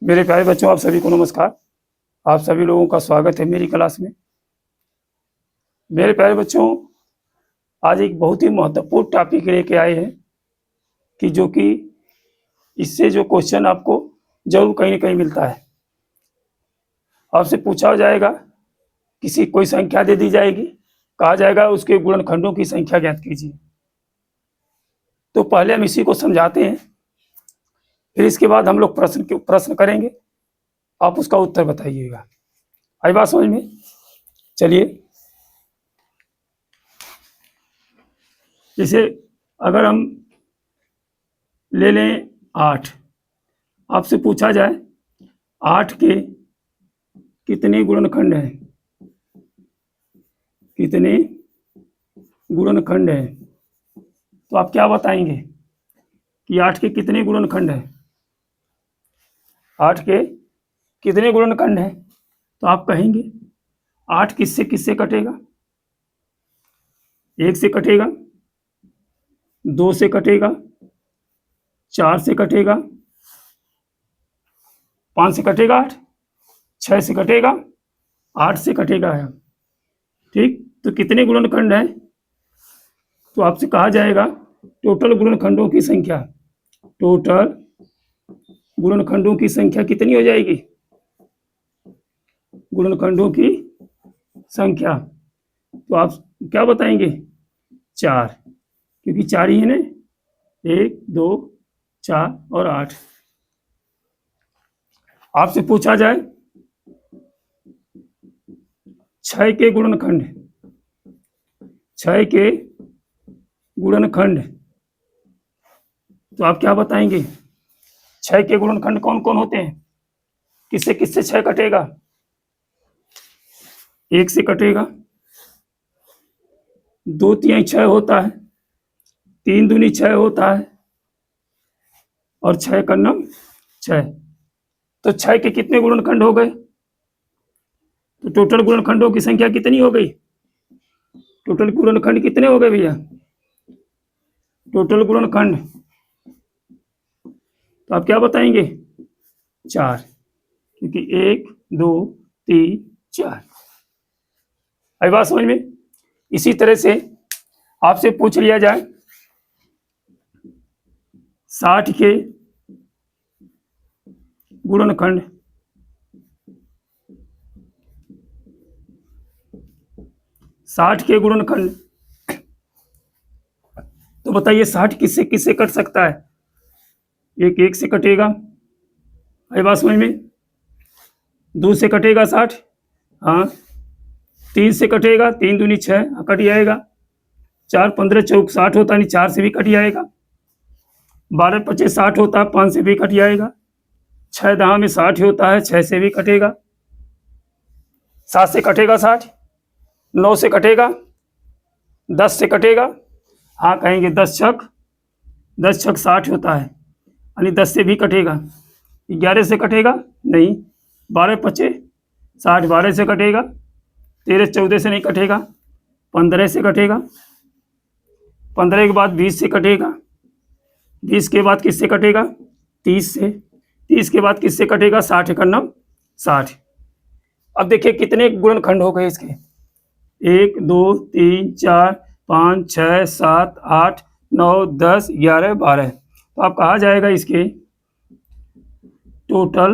मेरे प्यारे बच्चों, आप सभी को नमस्कार। आप सभी लोगों का स्वागत है मेरी क्लास में। मेरे प्यारे बच्चों, आज एक बहुत ही महत्वपूर्ण टॉपिक लेके आए हैं कि जो कि इससे जो क्वेश्चन आपको जरूर कहीं ना कहीं मिलता है। आपसे पूछा जाएगा, कोई संख्या दे दी जाएगी, कहा जाएगा उसके गुणनखंडों की संख्या ज्ञात कीजिए। तो पहले हम इसी को समझाते हैं, फिर इसके बाद हम लोग प्रश्न करेंगे, आप उसका उत्तर बताइएगा। आई बात समझ में? चलिए, जैसे अगर हम ले लें 8, आपसे पूछा जाए 8 के कितने गुणनखंड हैं, कितने गुणनखंड हैं, तो आप क्या बताएंगे कि 8 के कितने गुणनखंड हैं? 8 के कितने गुणनखंड हैं? तो आप कहेंगे 8 किससे किससे कटेगा? 1 से कटेगा, 2 से कटेगा, 4 से कटेगा, 5 से कटेगा, 8 6 से कटेगा, 8 से कटेगा है। ठीक, तो कितने गुणनखंड हैं? तो आपसे कहा जाएगा टोटल गुणनखंडों की संख्या। टोटल गुणनखंडों की संख्या कितनी हो जाएगी? गुणनखंडों की संख्या, तो आप क्या बताएंगे? 4, क्योंकि 4 ही है ना, 1 2 4 और 8। आपसे पूछा जाए 6 के गुणनखंड, 6 के गुणनखंड, तो आप क्या बताएंगे? 6 के गुणनखंड कौन कौन होते हैं? किससे किससे 6 कटेगा? 1 से कटेगा, 2 तिहाई 6 होता है, 3 दूनी 6 होता है, और 6 का नम 6। तो 6 के कितने गुणनखंड हो गए? तो टोटल गुणनखंडों की संख्या कितनी हो गई? टोटल गुणनखंड कितने हो गए भैया? टोटल गुणनखंड, तो आप क्या बताएंगे? 4, क्योंकि 1 2 3 4। आई बात समझ में? इसी तरह से आपसे पूछ लिया जाए 60 के गुणनखंड, 60 के गुणनखंड, तो बताइए 60 किससे किससे कट सकता है? 1 से कटेगा, आई बात समझ में? 2 से कटेगा 60, हाँ। 3 से कटेगा, 3 दूनी 6, कट जाएगा। 4 15 चौक 60 होता नहीं, 4 से भी कट जाएगा। 12 25 60 होता है, 5 से भी कट जाएगा। 6 दहा में 60 होता है, 6 से भी कटेगा। 7 से कटेगा 60, 9 से कटेगा, 10 से कटेगा, हाँ कहेंगे 10 छक 60 होता है, यानी 10 से भी कटेगा। 11 से कटेगा नहीं, 12 25 60, 12 से कटेगा। 13 14 से नहीं कटेगा, 15 से कटेगा। 15 के बाद 20 से कटेगा। 20 के बाद किससे कटेगा? 30 से। 30 के बाद किससे कटेगा? 60 का नम 60। अब देखिए कितने गुणनखंड हो गए इसके? 1 2 3 4 5 6 7 8 9 10 11 12। तो आप कहा जाएगा इसके टोटल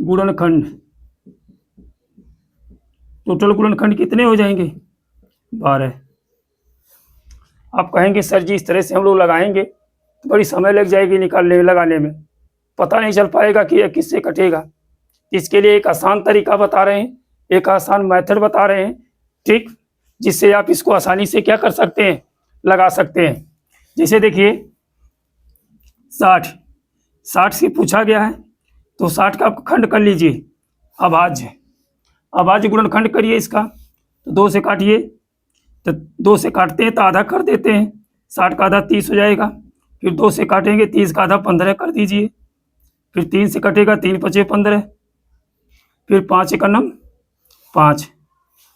गुणनखंड, टोटल गुणनखंड कितने हो जाएंगे? 12। आप कहेंगे सर जी इस तरह से हम लोग लगाएंगे तो बड़ी समय लग जाएगी लगाने में, पता नहीं चल पाएगा कि यह किससे कटेगा। इसके लिए एक आसान तरीका बता रहे हैं, एक आसान मेथड बता रहे हैं, ठीक, जिससे आप इसको आसानी से क्या कर सकते हैं? लगा सकते हैं। जैसे देखिए 60 से पूछा गया है, तो 60 का आप खंड कर लीजिए। अभाज्य गुणनखंड करिए इसका, तो 2 से काटिए, तो 2 से काटते हैं तो आधा कर देते हैं, 60 का आधा 30 हो जाएगा। फिर 2 से काटेंगे, 30 का आधा 15 कर दीजिए। फिर 3 से कटेगा, 3 5 15, फिर 5 1 नम 5।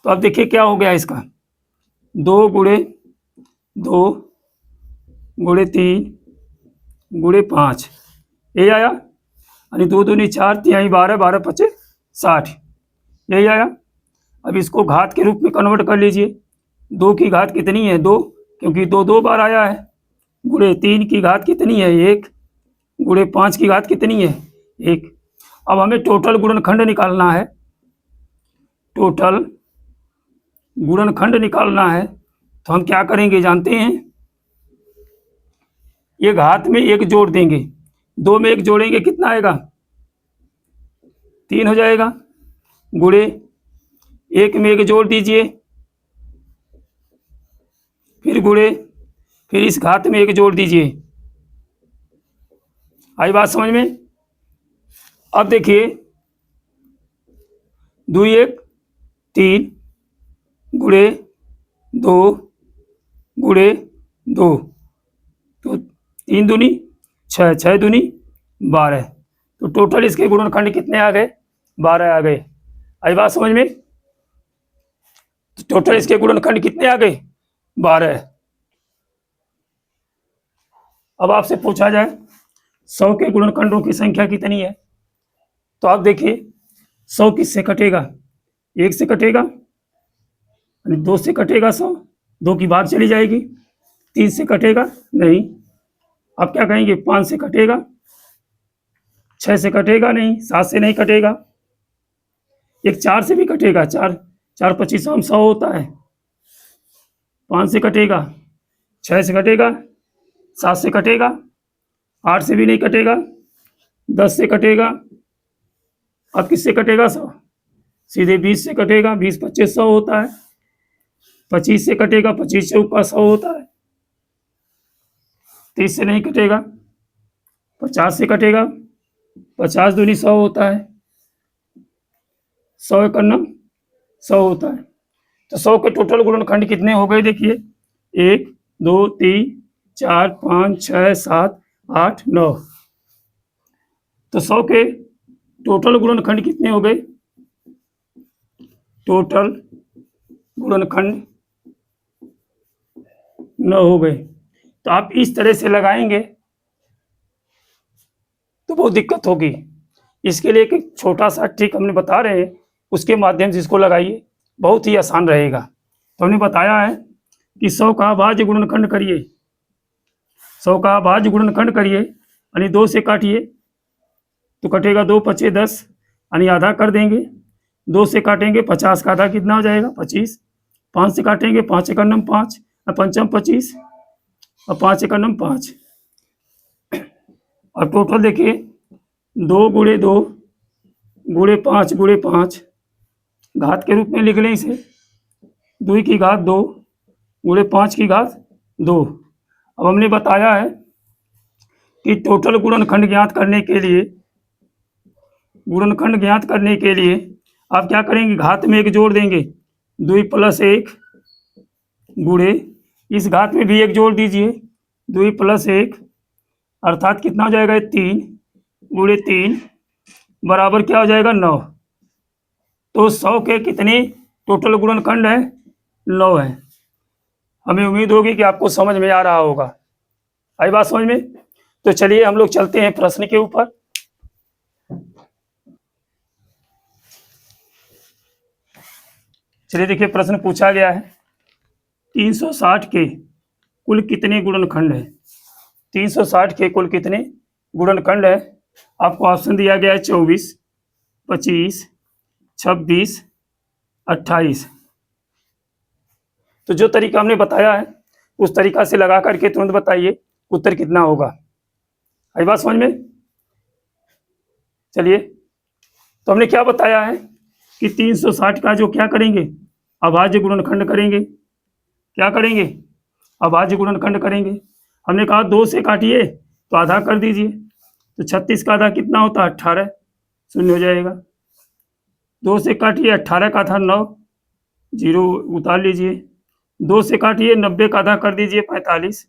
तो अब देखिए क्या हो गया इसका, 2 गुणे 2 गुणे 3 गुणे 5, ये आया। यानी 2 दूनी 4, 3 12, 12 पचे 60, यही आया। अब इसको घात के रूप में कन्वर्ट कर लीजिए। 2 की घात कितनी है 2, क्योंकि 2 2 बार आया है। गुणे 3 की घात कितनी है 1, गुणे 5 की घात कितनी है 1। अब हमें टोटल गुणनखंड निकालना है, टोटल गुणनखंड निकालना है। तो हम क्या करेंगे जानते हैं, ये घात में 1 जोड़ देंगे, 2 में 1 जोड़ेंगे कितना आएगा 3 हो जाएगा। गुणे 1 में 1 जोड़ दीजिए, फिर गुणे, फिर इस घात में 1 जोड़ दीजिए। आई बात समझ में। अब देखिए 2 1 3, गुणे 2, गुणे 2, तो 3 दूनी 6, 6 दूनी 12, तो टोटल इसके गुणनखंड कितने आ गए 12 आ गए। आई बात समझ में। तो टोटल इसके गुणनखंड कितने आ गए 12। अब आपसे पूछा जाए 100 के गुणनखंडों की संख्या कितनी है, तो आप देखिए 100 किससे कटेगा, 1 से कटेगा, 2 से कटेगा 100, 2 की बात चली जाएगी, 3 से कटेगा नहीं, आप क्या कहेंगे 5 से कटेगा, 6 से कटेगा नहीं, 7 से नहीं कटेगा, एक 4 से भी कटेगा, 4 4 25 100 होता है, 5 से कटेगा, 6 से कटेगा, 7 से कटेगा, 8 से भी नहीं कटेगा, 10 से कटेगा, अब किससे कटेगा 100, सीधे 20 से कटेगा, 20 25 100 होता है, 25 से कटेगा, 25 से ऊपर 100 होता है, 30 से नहीं कटेगा, 50 से कटेगा, 50 दूनी 100 होता है, 100 1 100 होता है। तो 100 के टोटल गुणनखंड कितने हो गए देखिए, 1 2 3 4 5 6 7 8 9। तो 100 के टोटल गुणनखंड कितने हो गए, टोटल गुणनखंड 9 हो गए। तो आप इस तरह से लगाएंगे तो बहुत दिक्कत होगी। इसके लिए एक छोटा सा ट्रिक हमने बता रहे हैं, उसके माध्यम से इसको लगाइए, बहुत ही आसान रहेगा। तो हमने बताया है कि 100 का अभाज्य गुणनखंड करिए, 100 का अभाज्य गुणनखंड करिए, यानी 2 से काटिए तो कटेगा 2 पचे 10, यानी आधा कर देंगे, 2 से काटेंगे 50 का आधा कितना हो जाएगा 25, 5 से काटेंगे 5 1 9 5, पंचम 25 और 5 1 9 5। और टोटल देखिए 2 गुणे 2 गुणे 5 गुणे 5, घात के रूप में लिख लें इसे, 2 की घात 2 गुणे 5 की घात 2। अब हमने बताया है कि टोटल गुणनखंड ज्ञात करने के लिए, गुणनखंड ज्ञात करने के लिए आप क्या करेंगे, घात में 1 जोड़ देंगे, 2 + 1 गुणे, इस घात में भी 1 जोड़ दीजिए, 2 + 1 अर्थात कितना हो जाएगा 3 गुणे 3 बराबर क्या हो जाएगा 9। तो 100 के कितने टोटल गुणनखंड है 9 है। हमें उम्मीद होगी कि आपको समझ में आ रहा होगा। आई बात समझ में। तो चलिए हम लोग चलते हैं प्रश्न के ऊपर। चलिए देखिए प्रश्न पूछा गया है 360 के कुल कितने गुणनखंड है, 360 के कुल कितने गुणनखंड है। आपको ऑप्शन दिया गया है 24 25 26 28। तो जो तरीका हमने बताया है उस तरीका से लगा करके तुरंत बताइए उत्तर कितना होगा। आई बात समझ में। चलिए तो हमने क्या बताया है कि 360 का जो क्या करेंगे अभाज्य गुणनखंड करेंगे, क्या करेंगे अभाज्य गुणनखंड करेंगे। हमने कहा 2 से काटिए तो आधा कर दीजिए, तो 36 का आधा कितना होता है 18, शून्य हो जाएगा। 2 से काटिए 18 का आधा 9, 0 उतार लीजिए। 2 से काटिए 90 का आधा कर दीजिए 45।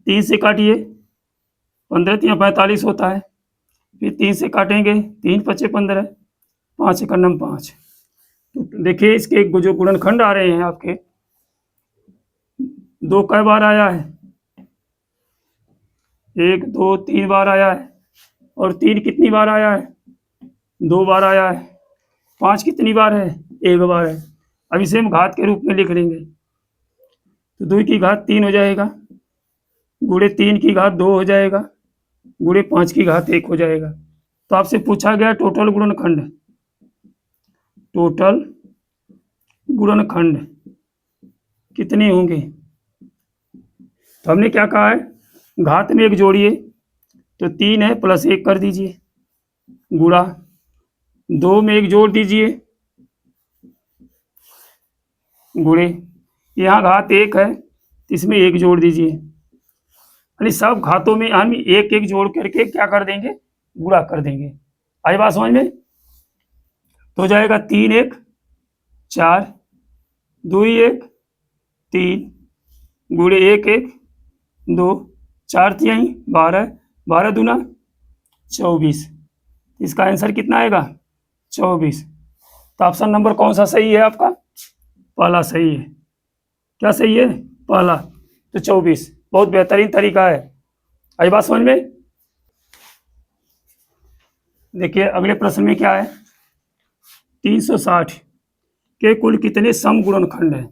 3 से काटिए 15 3 45 होता है, फिर 3 से काटेंगे 3 5 15, 5 1 9 5। तो देखिए इसके जो गुणनखंड आ रहे हैं आपके 2 कई बार आया है, 1 2 3 बार आया है, और 3 कितनी बार आया है? 2 बार आया है। 5 कितनी बार है? 1 बार है। अब इसे हम घात के रूप में लिख लेंगे, तो 2 की घात 3 हो जाएगा, गुणे 3 की घात 2 हो जाएगा, गुणे 5 की घात 1 हो जाएगा। तो आपसे पूछा गया टोटल गुणनखंड, टोटल गुणनखंड कितने होंगे? तो हमने क्या कहा है, घात में 1 जोड़िए, तो 3 है प्लस 1 कर दीजिए, गुणा 2 में 1 जोड़ दीजिए, गुणे यहाँ घात 1 है तो इसमें 1 जोड़ दीजिए, यानी सब घातों में हम एक एक जोड़ करके क्या कर देंगे, गुणा कर देंगे। आई बात समझ में? तो हो जाएगा 3 1 4, 2 1 3, गुणे 1 1 2, 4 3 12, 12 दूना 24। इसका आंसर कितना आएगा? 24। तो ऑप्शन नंबर कौन सा सही है आपका? पहला सही है। क्या सही है? पहला। तो 24 बहुत बेहतरीन तरीका है। आई बात समझ में? देखिए अगले प्रश्न में क्या है, 360 के कुल कितने सम गुणनखंड है?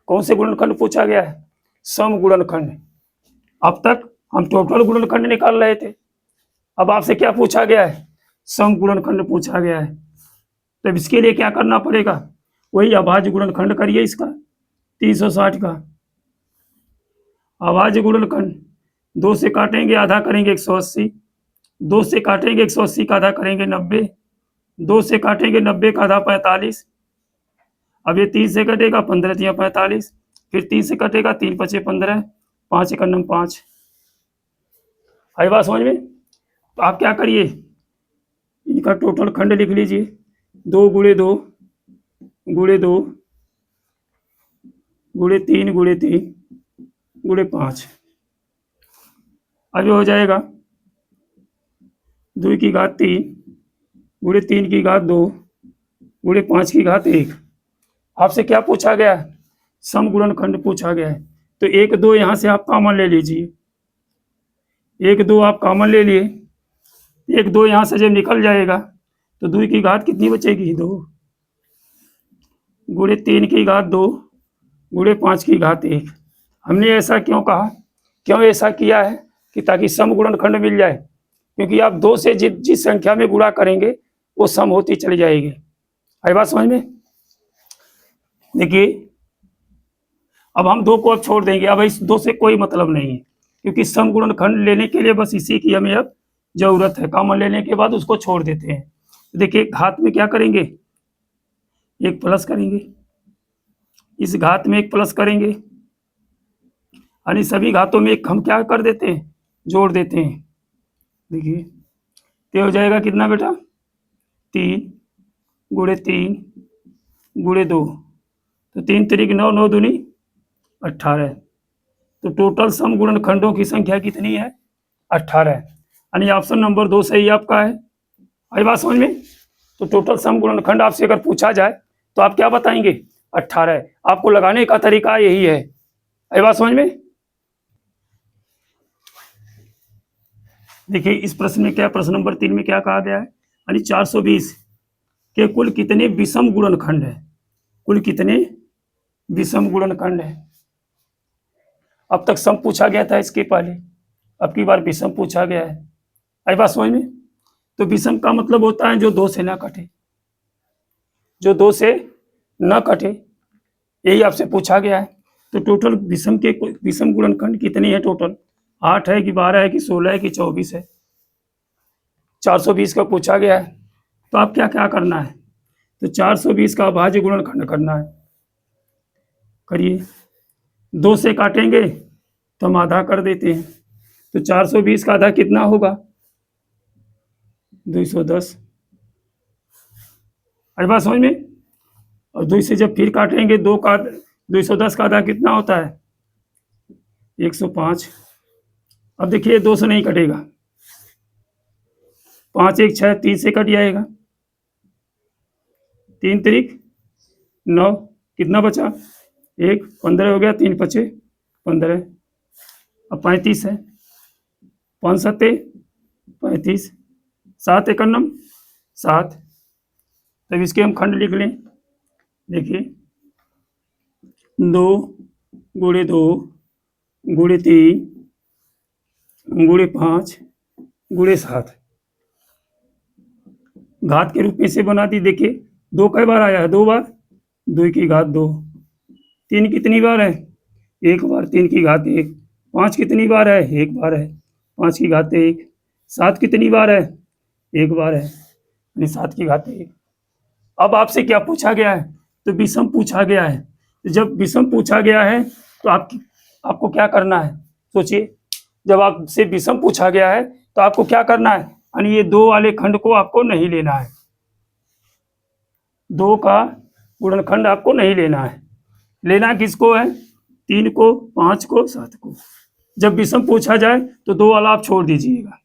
कौन से गुणनखंड पूछा गया है? सम गुणनखंड। अब तक हम टोटल गुणनखंड निकाल रहे थे, अब आपसे क्या पूछा गया है? सम गुणनखंड पूछा गया है। तो इसके लिए क्या करना पड़ेगा? वही अभाज्य गुणनखंड करिए इसका, 360 का अभाज्य गुणनखंड। 2 से काटेंगे आधा करेंगे 180, 2 से काटेंगे 180 का आधा करेंगे 90, 2 से काटेंगे 90 का आधा 45। अब ये 3 से कटेगा 15 या 45, फिर 3 से कटेगा 3 पचे 15, 5 एक 5। आई बात समझ में? तो आप क्या करिए, इनका टोटल खंड लिख लीजिए, 2 गुणे 2 गुणे 2 गुणे 3 गुणे 3 गुणे 5। अब हो जाएगा 2 की घात 3 गुणे 3 की घात 2 गुणे 5 की घात 1। आपसे क्या पूछा गया है? सम गुणनखंड पूछा गया है। तो 1 2 यहाँ से आप कॉमन ले लीजिए, 1 2 आप कॉमन ले लिए, 1 2 यहाँ से जब निकल जाएगा तो 2 की घात कितनी बचेगी? 2 गुणे 3 की घात 2 गुणे 5 की घात 1। हमने ऐसा क्यों कहा, क्यों ऐसा किया है कि ताकि सम गुणनखंड मिल जाए, क्योंकि आप 2 से जिस संख्या में गुणा करेंगे वो सम होती चली जाएगी। आई बात समझ में? देखिए अब हम 2 को अब छोड़ देंगे, अब इस 2 से कोई मतलब नहीं है, क्योंकि सम गुणनखंड लेने के लिए बस इसी की हमें अब जरूरत है। कॉमन लेने के बाद उसको छोड़ देते हैं। देखिए घात में क्या करेंगे, 1 प्लस करेंगे, इस घात में 1 प्लस करेंगे, यानी सभी घातों में 1 हम क्या कर देते हैं, जोड़ देते हैं। देखिए तो हो जाएगा कितना बेटा, 3 गुणे 3 गुणे 2, तो 3 3 9 9 दूनी 18। तो टोटल सम गुणनखंडों की संख्या कितनी है? 18। यानी ऑप्शन नंबर 2 सही आपका है। आई बात समझ में? तो टोटल सम गुणनखंड आपसे अगर पूछा जाए तो आप क्या बताएंगे? 18। आपको लगाने का तरीका यही है। आई बात समझ में? देखिए इस प्रश्न में क्या, प्रश्न नंबर 3 में क्या कहा गया है, यानी 420 के कुल कितने विषम गुणनखंड है? कुल कितने विषम गुणनखंड है? अब तक सम पूछा गया था इसके पहले, अब की बार विषम पूछा गया है। आई बात समझ में? तो विषम का मतलब होता है जो 2 से ना कटे, जो 2 से न कटे, यही आपसे पूछा गया है। तो टोटल विषम के विषम गुणनखंड कितने हैं? टोटल 8 है कि 12 है कि 16 है कि 24 है? 420 का पूछा गया है। तो आप क्या क्या करना है, तो 420 का अभाज्य गुणनखंड करना है। करिए, 2 से काटेंगे तो हम आधा कर देते हैं, तो 420 का आधा कितना होगा? 210। अरे बात समझ में? और 2 से जब फिर काटेंगे 210 का आधा कितना होता है? 105। अब देखिए 2 से नहीं कटेगा, 5 1 6, 3 से कट जाएगा, 3 3 9, कितना बचा? 1 15 हो गया, 3 पचे 15। अब 35 है, 5 सत्ते 35, 7 एकन्नम 7। तब इसके हम खंड लिख लें। देखिए 2 गुणे 2 गुणे 3 गुणे 5 गुणे 7 घात के रूप में से बना दी। देखिए 2 कई बार आया है? 2 बार। 2 की घात 2। 3 कितनी बार है? 1 बार। 3 की घात 1। 5 कितनी बार है? 1 बार है। 5 की घात 1। 7 कितनी बार है? 1 बार है, यानी 7 की घात 1। अब आपसे क्या पूछा गया है? तो विषम पूछा गया है। तो जब विषम पूछा गया है तो आपको क्या करना है? सोचिए, जब आपसे विषम पूछा गया है तो आपको क्या करना है? यानी ये 2 वाले खंड को आपको नहीं लेना है। 2 का गुणनखंड आपको नहीं लेना है। लेना किसको है? 3 को, 5 को, 7 को। जब विषम पूछा जाए तो 2 वाला आप छोड़ दीजिएगा।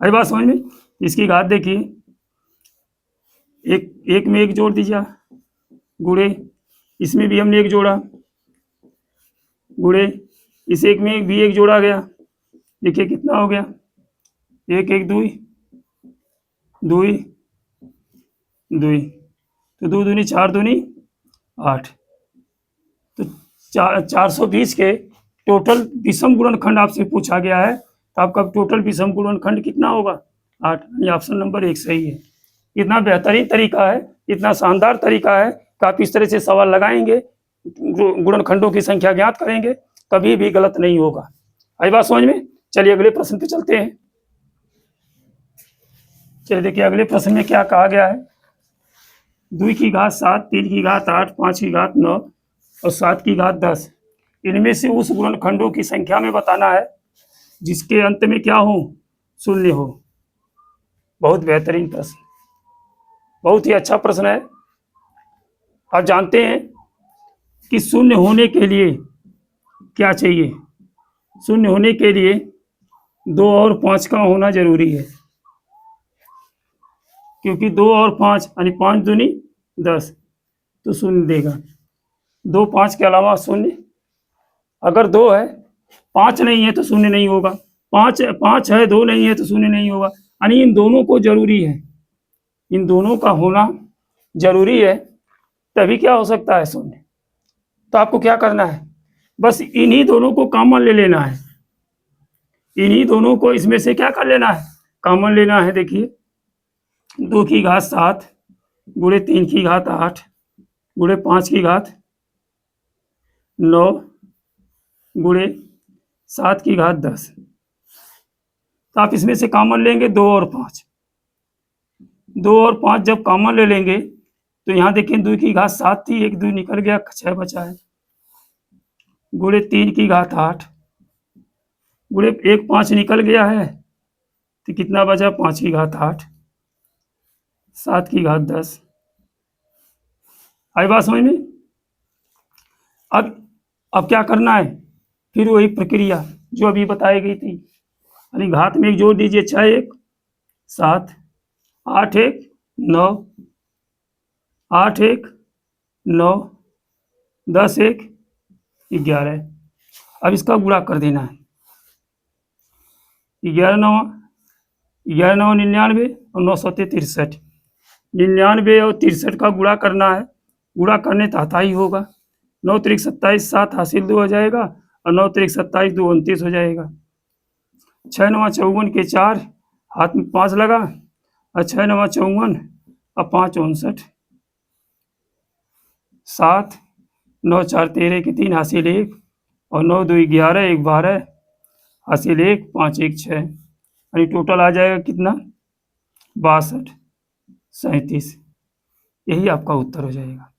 हर बात समझ में? इसकी घात देखिए, एक में 1 जोड़ दीजिए, गुणे इसमें भी हमने 1 जोड़ा, गुणे इस 1 में भी 1 जोड़ा गया। देखिए कितना हो गया? 1 1 2 2 2, तो 2 दूनी 4 दूनी 8। तो 420 के टोटल विषम गुणनखंड आपसे पूछा गया है। तो आपका टोटल विषम गुणनखंड कितना होगा? 8। ये ऑप्शन नंबर 1 सही है। इतना बेहतरीन तरीका है, इतना शानदार तरीका है कि आप इस तरह से सवाल लगाएंगे, गुणनखंडों की संख्या ज्ञात करेंगे, कभी भी गलत नहीं होगा। आई बात समझ में? चलिए अगले प्रश्न पे चलते हैं। चलिए देखिए अगले प्रश्न में क्या कहा गया है। 2 की घात 7, 3 की घात 8, 5 की घात 9 और 7 की घात 10, इनमें से उस गुणनखंडों की संख्या में बताना है जिसके अंत में क्या हो? शून्य हो। बहुत बेहतरीन प्रश्न, बहुत ही अच्छा प्रश्न है। आप जानते हैं कि शून्य होने के लिए क्या चाहिए? शून्य होने के लिए 2 और 5 का होना जरूरी है, क्योंकि 2 और 5 यानी 5 दूनी 10, तो शून्य देगा। 2 5 के अलावा शून्य, अगर 2 है 5 नहीं है तो शून्य नहीं होगा, 5 है 2 नहीं है तो शून्य नहीं होगा। यानी इन दोनों को जरूरी है, इन दोनों का होना जरूरी है, तभी क्या हो सकता है? शून्य। तो आपको क्या करना है? बस इन्हीं दोनों को कॉमन ले लेना है। इन्हीं दोनों को इसमें से क्या कर लेना है? कॉमन लेना है। देखिए 2 की घात 7 गुणे 3 की घात 8 गुणे 5 की घात 9 गुणे 7 की घात 10। तो आप इसमें से कॉमन लेंगे 2 और 5। 2 और 5 जब कॉमन ले लेंगे तो यहाँ देखिए 2 की घात 7 थी, 1 2 निकल गया, 6 बचा है, गुणे 3 की घात 8 गुणे 1 5 निकल गया है, तो कितना बचा? 5 की घात 8, 7 की घात 10। आई बात समझ में? अब क्या करना है? फिर वही प्रक्रिया जो अभी बताई गई थी, यानी घात में 1 जोड़ दीजिए, 6 1 7, 8 1 9, 8 1 9, 10 1 11। अब इसका गुणा कर देना है। 11 9 99 और 9 7 63। 99 और 63 का गुणा करना है। गुणा करने तो आता ही होगा। 9 3 27, 7 हासिल 2 हो जाएगा, और 9 3 27 2 29 हो जाएगा। 6 9 54 के 4, हाथ में 5 लगा, और 6 9 54 और 5 59, 7 9 4 13 के 3 हासिल 1, और 9 2 11 1 12 हासिल 1 5 1 6, यानी टोटल आ जाएगा कितना? 62 37। यही आपका उत्तर हो जाएगा।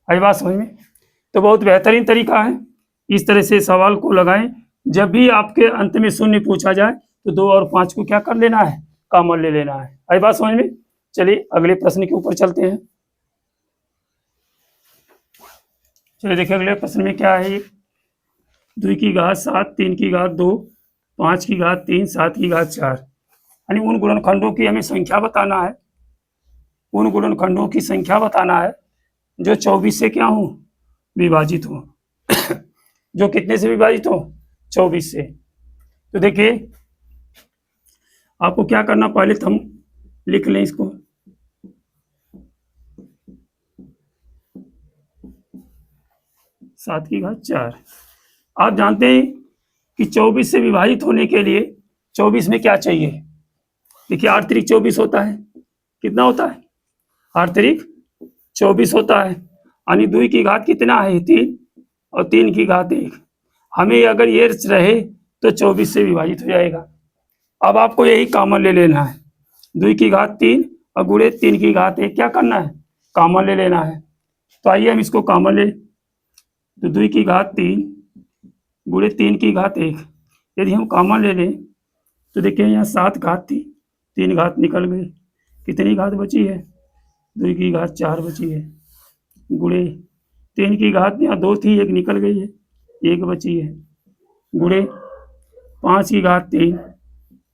आई बात समझ में? तो बहुत बेहतरीन तरीका है, इस तरह से सवाल को लगाएं। जब भी आपके अंत में शून्य पूछा जाए तो 2 और 5 को क्या कर लेना है? कॉमन ले लेना है। आई बात समझ में? चलिए अगले प्रश्न के ऊपर चलते हैं। चलिए देखिए अगले प्रश्न में क्या है। 2 की घात 7, 3 की घात 2, 5 की घात 3, 7 की घात 4, यानी उन गुणनखंडों की हमें संख्या बताना है। उन गुणनखंडों की संख्या बताना है जो 24 से क्या हो? विभाजित हो। जो कितने से विभाजित हो? 24 से। तो देखिए आपको क्या करना, पहले तो हम लिख लें इसको। 7⁴। आप जानते हैं कि 24 से विभाजित होने के लिए 24 में क्या चाहिए। देखिए 8 त्रिक 24 होता है, कितना होता है 8 त्रिक 24 होता है, यानी 2 की घात कितना है 3 और 3 की घात 1। हमें अगर ये रहे तो 24 से विभाजित हो जाएगा। अब आपको यही कॉमन ले लेना है, 2 की घात 3 और गुणे 3 की घात 1 क्या करना है, कॉमन ले लेना है। तो आइए हम इसको कॉमन ले, तो 2 की घात 3 गुणे 3 की घात 1 यदि हम कॉमन ले लें तो देखिए यहाँ 7 घात थी, 3 घात निकल गई, कितनी घात बची है 2 की घात 4 बची है, गुणे 3 की घात यहाँ 2 थी, 1 निकल गई है, 1 बची है, गुणे 5 की घात 3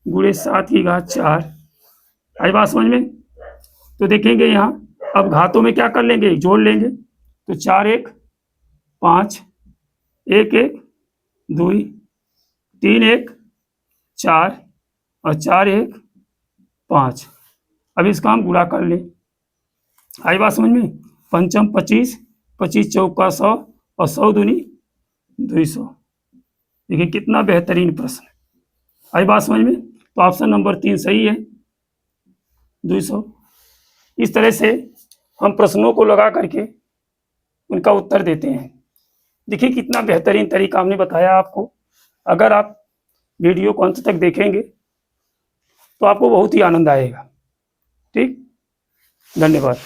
गुणे 7 की घात 4। आई बात समझ में। तो देखेंगे यहाँ अब घातों में क्या कर लेंगे, जोड़ लेंगे। तो 4 1 5, 1 1 2, 3 1 4 और 4 1 5। अब इसका हम गुणा कर लें। आई बात समझ में। 5 25, 25 चौका 100 और 100 दूनी 200। देखिए कितना बेहतरीन प्रश्न। आई बात समझ में। तो ऑप्शन नंबर 3 सही है, 200। इस तरह से हम प्रश्नों को लगा करके उनका उत्तर देते हैं। देखिए कितना बेहतरीन तरीका हमने बताया आपको। अगर आप वीडियो को अंत तक देखेंगे तो आपको बहुत ही आनंद आएगा। ठीक, धन्यवाद।